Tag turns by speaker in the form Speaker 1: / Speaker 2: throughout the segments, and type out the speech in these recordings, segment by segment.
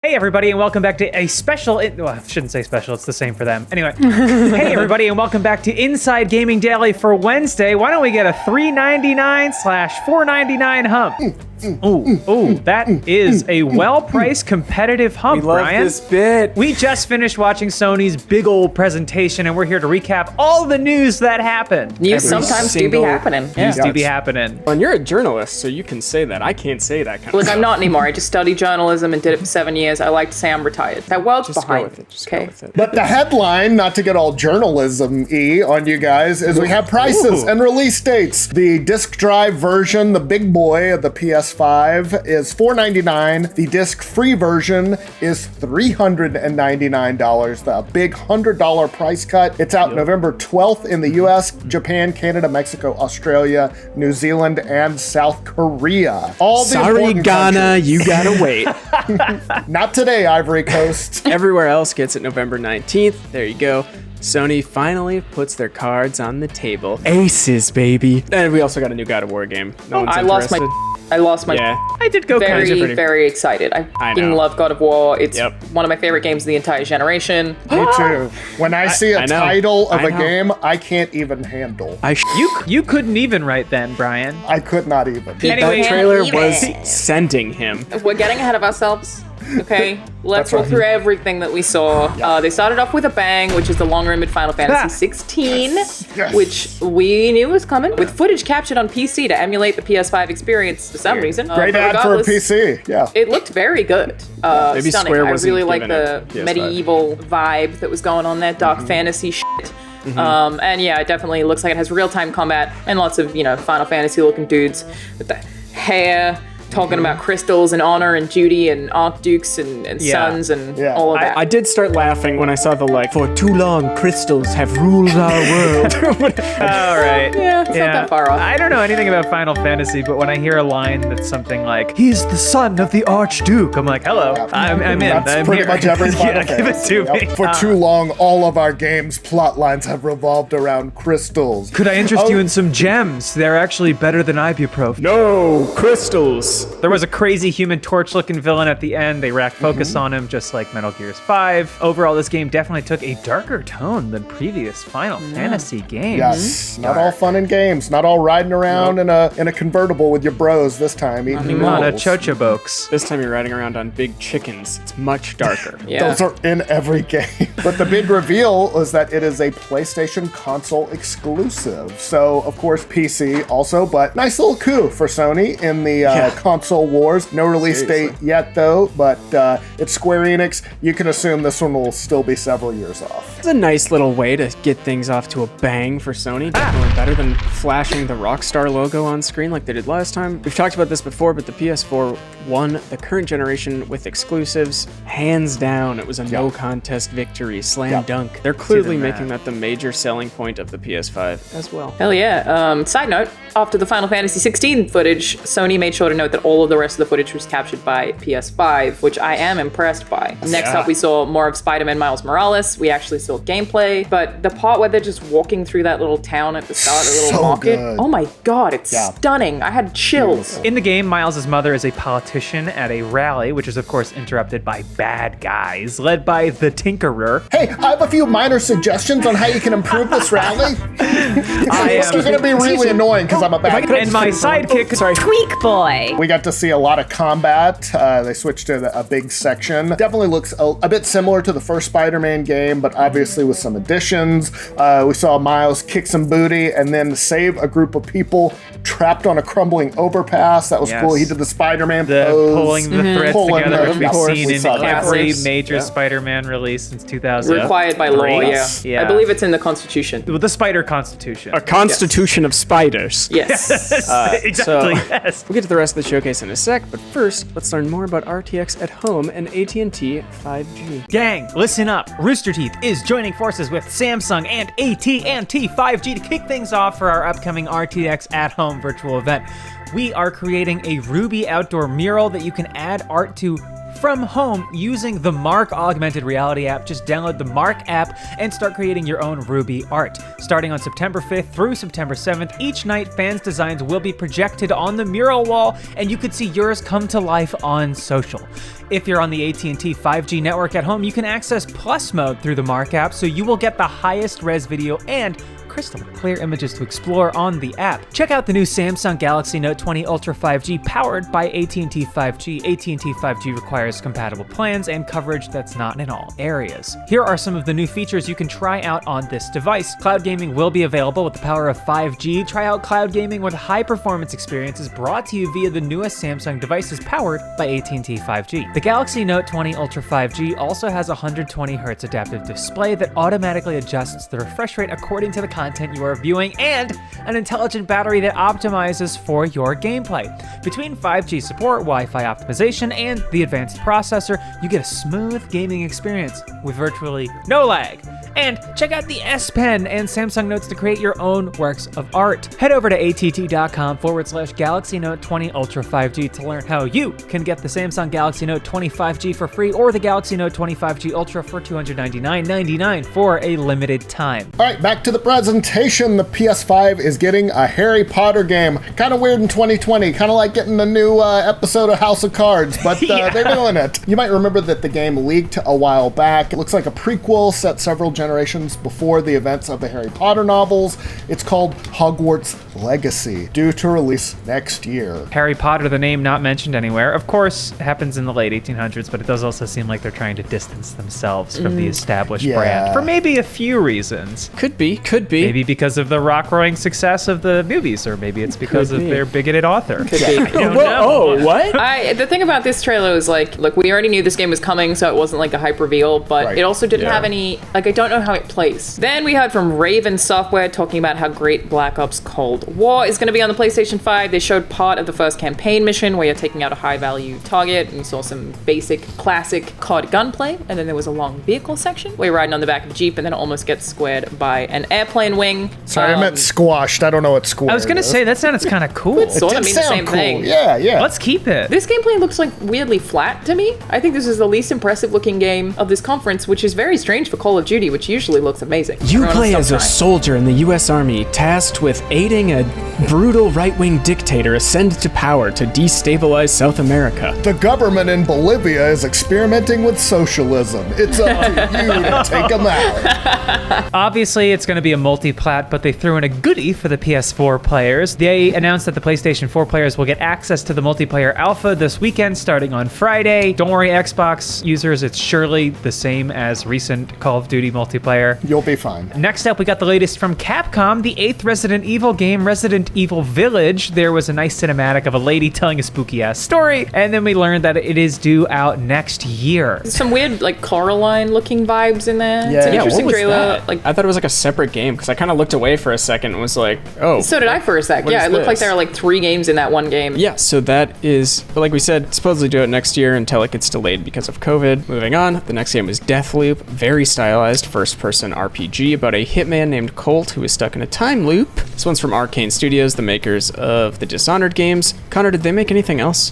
Speaker 1: Hey everybody, and welcome back to a special, well, I shouldn't say special, it's the same for them. Anyway, hey everybody, and welcome back to Inside Gaming Daily for Wednesday. Why don't we get a $3.99/$4.99 hump? Ooh, that is a well-priced competitive hump,
Speaker 2: Brian.
Speaker 1: We love
Speaker 2: this bit.
Speaker 1: We just finished watching Sony's big old presentation, and we're here to recap all the news that happened.
Speaker 3: News sometimes do be happening.
Speaker 1: News do be happening.
Speaker 2: Well, and you're a journalist, so you can say that. I can't say that kind of
Speaker 3: Look,
Speaker 2: stuff.
Speaker 3: I'm not anymore. I just studied journalism and did it for 7 years. I like to say I'm retired. That world's
Speaker 2: Just
Speaker 3: behind
Speaker 2: go with it. Just
Speaker 3: okay.
Speaker 2: go with it.
Speaker 4: But the headline, not to get all journalism-y on you guys, is we have prices and release dates. The disc drive version, the big boy of the PS5, is $499. The disc-free version is $399. The big $100 price cut. It's out November 12th in the US, Japan, Canada, Mexico, Australia, New Zealand, and South Korea. All the
Speaker 2: Sorry,
Speaker 4: important
Speaker 2: Ghana,
Speaker 4: countries.
Speaker 2: you gotta wait.
Speaker 4: Not today, Ivory Coast.
Speaker 2: Everywhere else gets it November 19th. There you go. Sony finally puts their cards on the table. Aces, baby. And we also got a new God of War game. No one's
Speaker 3: I
Speaker 2: interested.
Speaker 3: lost my
Speaker 2: Yeah.
Speaker 1: I did go kind of
Speaker 3: very, very excited. I fucking
Speaker 2: know.
Speaker 3: love God of War. It's
Speaker 2: Yep.
Speaker 3: one of my favorite games of the entire generation.
Speaker 4: Me too. When I see a
Speaker 2: I know.
Speaker 4: title of
Speaker 2: I
Speaker 4: a
Speaker 2: know.
Speaker 4: game, I can't even handle.
Speaker 1: You couldn't even right then, Brian.
Speaker 4: I could not even.
Speaker 1: Anyway,
Speaker 2: that trailer
Speaker 3: Can't
Speaker 2: was
Speaker 3: even.
Speaker 2: sending him.
Speaker 3: We're getting ahead of ourselves. Okay, let's
Speaker 4: That's
Speaker 3: go
Speaker 4: right.
Speaker 3: through everything that we saw. They started off with a bang, which is the long-rumored Final Fantasy XVI,
Speaker 4: Yes.
Speaker 3: which we knew was coming, with footage captured on PC to emulate the PS5 experience for some reason.
Speaker 4: Great
Speaker 3: But
Speaker 4: ad for a
Speaker 3: regardless,
Speaker 4: PC. Yeah.
Speaker 3: It looked very good.
Speaker 2: Maybe
Speaker 3: Stunning.
Speaker 2: Square
Speaker 3: I
Speaker 2: wasn't
Speaker 3: really like
Speaker 2: giving
Speaker 3: the
Speaker 2: it PS5.
Speaker 3: medieval vibe that was going on there, dark fantasy shit. And yeah, it definitely looks like it has real-time combat and lots of, Final Fantasy-looking dudes with the hair, talking about crystals and honor and duty and archdukes and
Speaker 1: Yeah.
Speaker 3: sons and
Speaker 4: Yeah.
Speaker 3: all of that.
Speaker 2: I did start laughing when I saw the for too long crystals have ruled our world.
Speaker 1: All right.
Speaker 3: Yeah, it's not that far off.
Speaker 1: I don't know anything about Final Fantasy, but when I hear a line that's something like, "He's the son of the Archduke," I'm like, hello, I'm in.
Speaker 4: That's
Speaker 1: I'm
Speaker 4: pretty
Speaker 1: here.
Speaker 4: much every Final
Speaker 1: Yeah, give it
Speaker 4: Fantasy.
Speaker 1: to
Speaker 4: Yep.
Speaker 1: me.
Speaker 4: For too long, all of our games' plot lines have revolved around crystals.
Speaker 1: Could I interest you in some gems? They're actually better than ibuprofen.
Speaker 2: No, crystals.
Speaker 1: There was a crazy Human Torch-looking villain at the end. They racked focus on him, just like Metal Gear 5. Overall, this game definitely took a darker tone than previous Final Fantasy games.
Speaker 4: Yes, not all fun and games. Not all riding around in a convertible with your bros this time. Eating
Speaker 1: Not a
Speaker 4: noodles.
Speaker 1: chochobokes.
Speaker 2: This time you're riding around on big chickens. It's much darker.
Speaker 3: Yeah.
Speaker 4: Those are in every game. But the big reveal is that it is a PlayStation console exclusive. So, of course, PC also, but nice little coup for Sony in the console wars. No release date yet, though, but it's Square Enix. You can assume this one will still be several years off.
Speaker 2: It's a nice little way to get things off to a bang for Sony. Definitely better than flashing the Rockstar logo on screen like they did last time. We've talked about this before, but the PS4 won the current generation with exclusives. Hands down, it was a no contest victory. Slam dunk. They're clearly
Speaker 1: that.
Speaker 2: making that the major selling point of the PS5 as well.
Speaker 3: Hell yeah. Side note, after the Final Fantasy XVI footage, Sony made sure to note that all of the rest of the footage was captured by PS5, which I am impressed by. Next up, we saw more of Spider-Man Miles Morales. We actually saw gameplay, but the part where they're just walking through that little town at the start, the little
Speaker 4: So
Speaker 3: market,
Speaker 4: good.
Speaker 3: oh my god, it's stunning. I had chills.
Speaker 1: In the game, Miles' mother is a politician at a rally, which is of course interrupted by bad guys, led by the Tinkerer.
Speaker 4: Hey, I have a few minor suggestions on how you can improve this rally. It's going to be really annoying because I'm a bad guy.
Speaker 1: And my sidekick, sorry,
Speaker 5: Tweak boy.
Speaker 4: We got to see a lot of combat. They switched to a big section. Definitely looks a bit similar to the first Spider-Man game, but obviously with some additions. We saw Miles kick some booty and then save a group of people trapped on a crumbling overpass. That was
Speaker 1: Yes.
Speaker 4: cool. He did the Spider-Man
Speaker 1: the
Speaker 4: pose.
Speaker 1: pulling the threads
Speaker 4: Pulling
Speaker 1: together,
Speaker 4: the-
Speaker 1: which we've
Speaker 4: of course,
Speaker 1: seen
Speaker 4: we
Speaker 1: in
Speaker 4: saw that.
Speaker 1: every
Speaker 3: Classics.
Speaker 1: major Spider-Man release since 2000.
Speaker 3: Required by law, yeah.
Speaker 1: Yeah.
Speaker 3: I believe it's in the Constitution.
Speaker 1: With the Spider Constitution.
Speaker 2: A constitution of spiders.
Speaker 3: Yes.
Speaker 1: Exactly, yes.
Speaker 2: We'll get to the rest of the showcase in a sec, but first, let's learn more about RTX at home and AT&T 5G.
Speaker 1: Gang, listen up. Rooster Teeth is joining forces with Samsung and AT&T 5G to kick things off for our upcoming RTX at home virtual event. We are creating a Ruby outdoor mural that you can add art to from home using the Mark augmented reality app. Just download the Mark app and start creating your own Ruby art. Starting on September 5th through September 7th, each night fans' designs will be projected on the mural wall, and you could see yours come to life on social. If you're on the AT&T 5G network at home, you can access Plus mode through the Mark app, so you will get the highest res video and crystal clear images to explore on the app. Check out the new Samsung Galaxy Note 20 Ultra 5G powered by AT&T 5G. AT&T 5G requires compatible plans and coverage that's not in all areas. Here are some of the new features you can try out on this device. Cloud gaming will be available with the power of 5G. Try out cloud gaming with high performance experiences brought to you via the newest Samsung devices powered by AT&T 5G. The Galaxy Note 20 Ultra 5G also has a 120Hz adaptive display that automatically adjusts the refresh rate according to the content you are viewing, and an intelligent battery that optimizes for your gameplay. Between 5G support, Wi-Fi optimization, and the advanced processor, you get a smooth gaming experience with virtually no lag. And check out the S Pen and Samsung Notes to create your own works of art. Head over to att.com/Galaxy Note 20 Ultra 5G to learn how you can get the Samsung Galaxy Note 20 5G for free, or the Galaxy Note 20 5G Ultra for $299.99 for a limited time.
Speaker 4: All right, back to the presentation. The PS5 is getting a Harry Potter game. Kind of weird in 2020, kind of like getting a new episode of House of Cards, but they're doing it. You might remember that the game leaked a while back. It looks like a prequel set several generations before the events of the Harry Potter novels. It's called Hogwarts Legacy, due to release next year.
Speaker 1: Harry Potter, the name not mentioned anywhere. Of course, it happens in the late 1800s, but it does also seem like they're trying to distance themselves from the established brand for maybe a few reasons.
Speaker 2: Could be.
Speaker 1: Maybe because of the rock-roaring success of the movies, or maybe it's because of their bigoted author.
Speaker 3: Could be.
Speaker 1: I don't know.
Speaker 2: Oh, what?
Speaker 3: The thing about this trailer was like, look, we already knew this game was coming, so it wasn't like a hype reveal, but it also didn't have any, like, I don't know how it plays. Then we heard from Raven Software talking about how great Black Ops Cold War is going to be on the PlayStation 5. They showed part of the first campaign mission where you're taking out a high-value target, and you saw some basic, classic COD gunplay, and then there was a long vehicle section where you're riding on the back of a Jeep and then almost gets squared by an airplane wing.
Speaker 4: Sorry, I meant squashed. I don't know what squared
Speaker 1: I was going to say, that sounds kind of cool.
Speaker 3: It sort of means the same thing.
Speaker 4: Yeah.
Speaker 1: Let's keep it.
Speaker 3: This gameplay looks like weirdly flat to me. I think this is the least impressive looking game of this conference, which is very strange for Call of Duty, which usually looks amazing.
Speaker 2: You
Speaker 3: Everyone
Speaker 2: play
Speaker 3: else
Speaker 2: as
Speaker 3: stop
Speaker 2: a
Speaker 3: trying.
Speaker 2: soldier in the U.S. Army tasked with aiding a brutal right-wing dictator ascend to power to destabilize South America.
Speaker 4: The government in Bolivia is experimenting with socialism. It's up to you to take them out.
Speaker 1: Obviously, it's going to be a multi-plat, but they threw in a goodie for the PS4 players. They announced that the PlayStation 4 players will get access to the multiplayer alpha this weekend starting on Friday. Don't worry, Xbox users, it's surely the same as recent Call of Duty multiplayer.
Speaker 4: You'll be fine.
Speaker 1: Next up, we got the latest from Capcom, the 8th Resident Evil game, Resident Evil Village. There was a nice cinematic of a lady telling a spooky-ass story, and then we learned that it is due out next year.
Speaker 3: Some weird, like, Coraline-looking vibes in there.
Speaker 4: Yeah.
Speaker 3: It's an
Speaker 4: Yeah,
Speaker 3: interesting
Speaker 2: what was
Speaker 3: trailer.
Speaker 2: that?
Speaker 3: Like,
Speaker 2: I thought it was like a separate game because I kind of looked away for a second and was like, oh.
Speaker 3: so did I for a sec.
Speaker 2: What
Speaker 3: Yeah,
Speaker 2: is
Speaker 3: it looked like
Speaker 2: this?
Speaker 3: there were like 3 games in that one game.
Speaker 2: Yeah, so that is, but like we said, supposedly do it next year until it gets delayed because of COVID. Moving on, the next game is Deathloop, very stylized first-person RPG about a hitman named Colt who is stuck in a time loop. This one's from Arcane Studios, the makers of the Dishonored games. Connor, did they make anything else?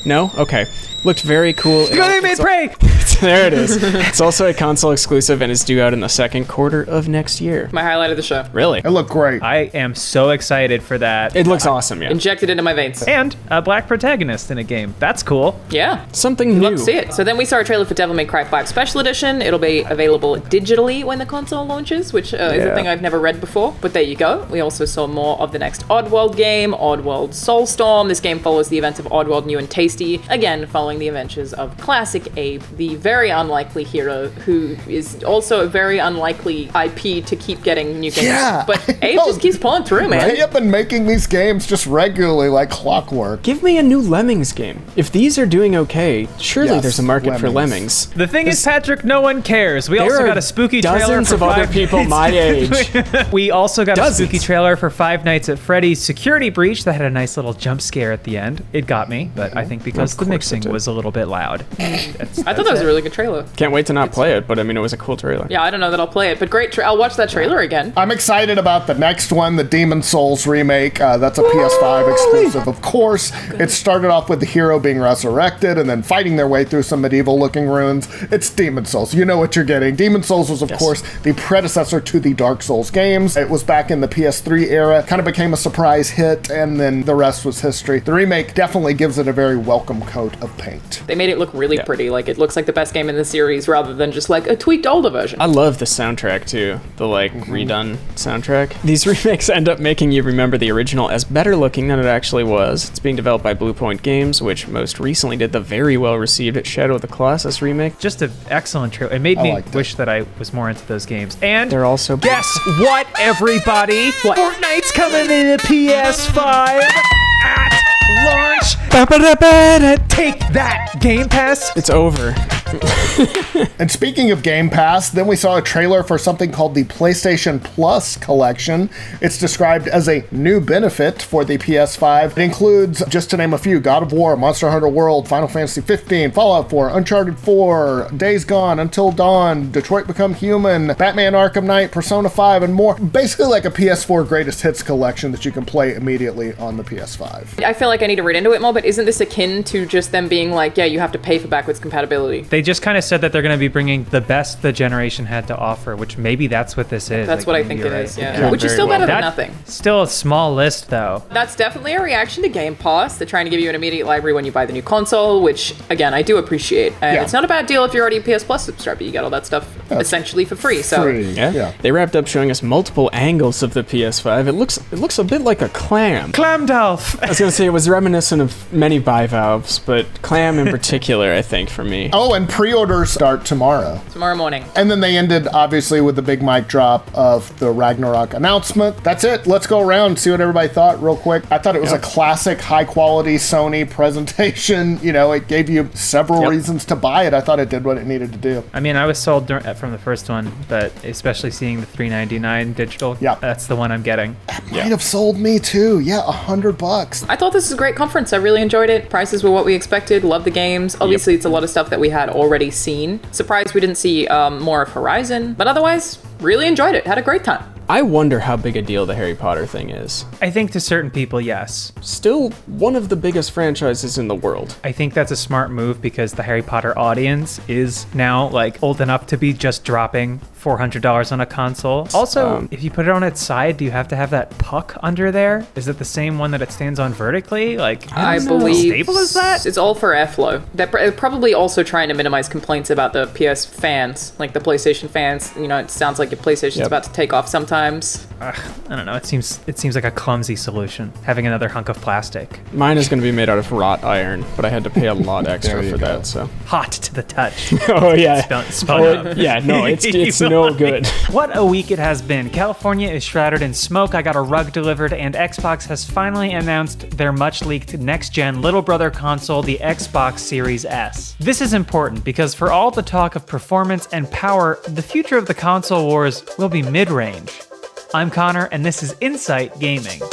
Speaker 2: No? Okay. Looked very cool.
Speaker 1: They made Prey!
Speaker 2: There it is. It's also a console exclusive and is due out in the second quarter of next year.
Speaker 3: My highlight of the show.
Speaker 2: Really?
Speaker 4: It looked great.
Speaker 1: I am so excited for that.
Speaker 2: It looks awesome, yeah.
Speaker 3: Injected into my veins.
Speaker 1: And a black protagonist in a game. That's cool.
Speaker 3: Yeah.
Speaker 2: Something new.
Speaker 3: Love to see it. So then we saw a trailer for Devil May Cry 5 Special Edition. It'll be available digitally when the console launches, which is a thing I've never read before. But there you go. We also saw more of the next Oddworld game, Oddworld Soulstorm. This game follows the events of Oddworld New and Tasty, again following the adventures of classic Abe, the very unlikely hero who is also a very unlikely IP to keep getting new games.
Speaker 4: Yeah.
Speaker 3: But Abe just keeps pulling through, man.
Speaker 4: They have been making these games just regularly like clockwork.
Speaker 2: Give me a new Lemmings game. If these are doing okay, surely
Speaker 4: Yes,
Speaker 2: there's a market for
Speaker 4: Lemmings.
Speaker 2: Lemmings.
Speaker 1: The thing is, Patrick, no one cares. We also
Speaker 2: There
Speaker 1: got
Speaker 2: are
Speaker 1: a spooky trailer
Speaker 2: dozens
Speaker 1: for
Speaker 2: of other
Speaker 1: 5
Speaker 2: people
Speaker 1: Nights-
Speaker 2: my age.
Speaker 1: We also got
Speaker 2: Dozens.
Speaker 1: a spooky trailer for Five Nights at Freddy's Security Breach that had a nice little jump scare at the end. It got me, but I think because the
Speaker 2: course
Speaker 1: mixing
Speaker 2: it did.
Speaker 1: was a little bit loud.
Speaker 3: I thought that was a really really good trailer.
Speaker 2: Can't wait to not play it, but I mean, it was a cool trailer.
Speaker 3: Yeah, I don't know that I'll play it, but great. I'll watch that trailer again.
Speaker 4: I'm excited about the next one, the Demon Souls remake. That's a PS5 exclusive, of course. It started off with the hero being resurrected and then fighting their way through some medieval-looking ruins. It's Demon Souls. You know what you're getting. Demon Souls was, of course, the predecessor to the Dark Souls games. It was back in the PS3 era, kind of became a surprise hit, and then the rest was history. The remake definitely gives it a very welcome coat of paint.
Speaker 3: They made it look really pretty. Like, it looks like the best game in the series rather than just like a tweaked older version.
Speaker 2: I love the soundtrack too, the redone soundtrack. These remakes end up making you remember the original as better looking than it actually was. It's being developed by Blue Point Games, which most recently did the very well received Shadow of the Colossus remake.
Speaker 1: Just an excellent trailer. It made me wish that I was more into those games. And
Speaker 2: they're also
Speaker 1: guess what, everybody? What? Fortnite's coming in a PS5 at launch. Take that, Game Pass.
Speaker 2: It's over.
Speaker 4: And speaking of Game Pass, then we saw a trailer for something called the PlayStation Plus collection. It's described as a new benefit for the PS5. It includes, just to name a few, God of War, Monster Hunter World, Final Fantasy XVI, Fallout 4, Uncharted 4, Days Gone, Until Dawn, Detroit Become Human, Batman Arkham Knight, Persona 5, and more. Basically like a PS4 greatest hits collection that you can play immediately on the PS5.
Speaker 3: I feel like I need to read into it more, but isn't this akin to just them being like, yeah, you have to pay for backwards compatibility?
Speaker 1: They just kind of said that they're going to be bringing the best the generation had to offer, which maybe that's what this is.
Speaker 3: That's what I think it is, yeah. Which is still better than nothing.
Speaker 1: Still a small list, though.
Speaker 3: That's definitely a reaction to Game Pass. They're trying to give you an immediate library when you buy the new console, which, again, I do appreciate. And it's not a bad deal if you're already a PS Plus subscriber. You get all that stuff essentially for free. So
Speaker 2: Yeah. They wrapped up showing us multiple angles of the PS5. It looks a bit like a clam.
Speaker 1: Clamdolf!
Speaker 2: I was going to say it was reminiscent of many bivalves, but clam in particular, I think, for me.
Speaker 4: Oh, and pre-orders start tomorrow.
Speaker 3: Tomorrow morning.
Speaker 4: And then they ended, obviously, with the big mic drop of the Ragnarok announcement. That's it. Let's go around and see what everybody thought real quick. I thought it was a classic, high-quality Sony presentation. You know, it gave you several reasons to buy it. I thought it did what it needed to do.
Speaker 1: I mean, I was sold from the first one, but especially seeing the $399 digital, that's the one I'm getting.
Speaker 4: That might have sold me, too. Yeah, $100.
Speaker 3: I thought this was a great conference. I really enjoyed it. Prices were what we expected. Love the games. Obviously, it's a lot of stuff that we had already seen. Surprised we didn't see more of Horizon, but otherwise, really enjoyed it. Had a great time.
Speaker 2: I wonder how big a deal the Harry Potter thing is.
Speaker 1: I think to certain people, yes.
Speaker 2: Still one of the biggest franchises in the world.
Speaker 1: I think that's a smart move because the Harry Potter audience is now like old enough to be just dropping $400 on a console. Also, if you put it on its side, do you have to have that puck under there? Is it the same one that it stands on vertically? Like,
Speaker 3: I believe
Speaker 1: how stable is that?
Speaker 3: It's all for airflow. They're probably also trying to minimize complaints about the PS fans, like the PlayStation fans. You know, it sounds like your PlayStation's about to take off sometimes.
Speaker 1: I don't know. It seems like a clumsy solution, having another hunk of plastic.
Speaker 2: Mine is going to be made out of wrought iron, but I had to pay a lot extra for that. So
Speaker 1: hot to the touch.
Speaker 2: Oh yeah.
Speaker 1: Spun up.
Speaker 2: Yeah. No, it's no good.
Speaker 1: What a week it has been. California is shrouded in smoke. I got a rug delivered, and Xbox has finally announced their much-leaked next-gen little brother console, the Xbox Series S. This is important because for all the talk of performance and power, the future of the console wars will be mid-range. I'm Connor, and this is Insight Gaming.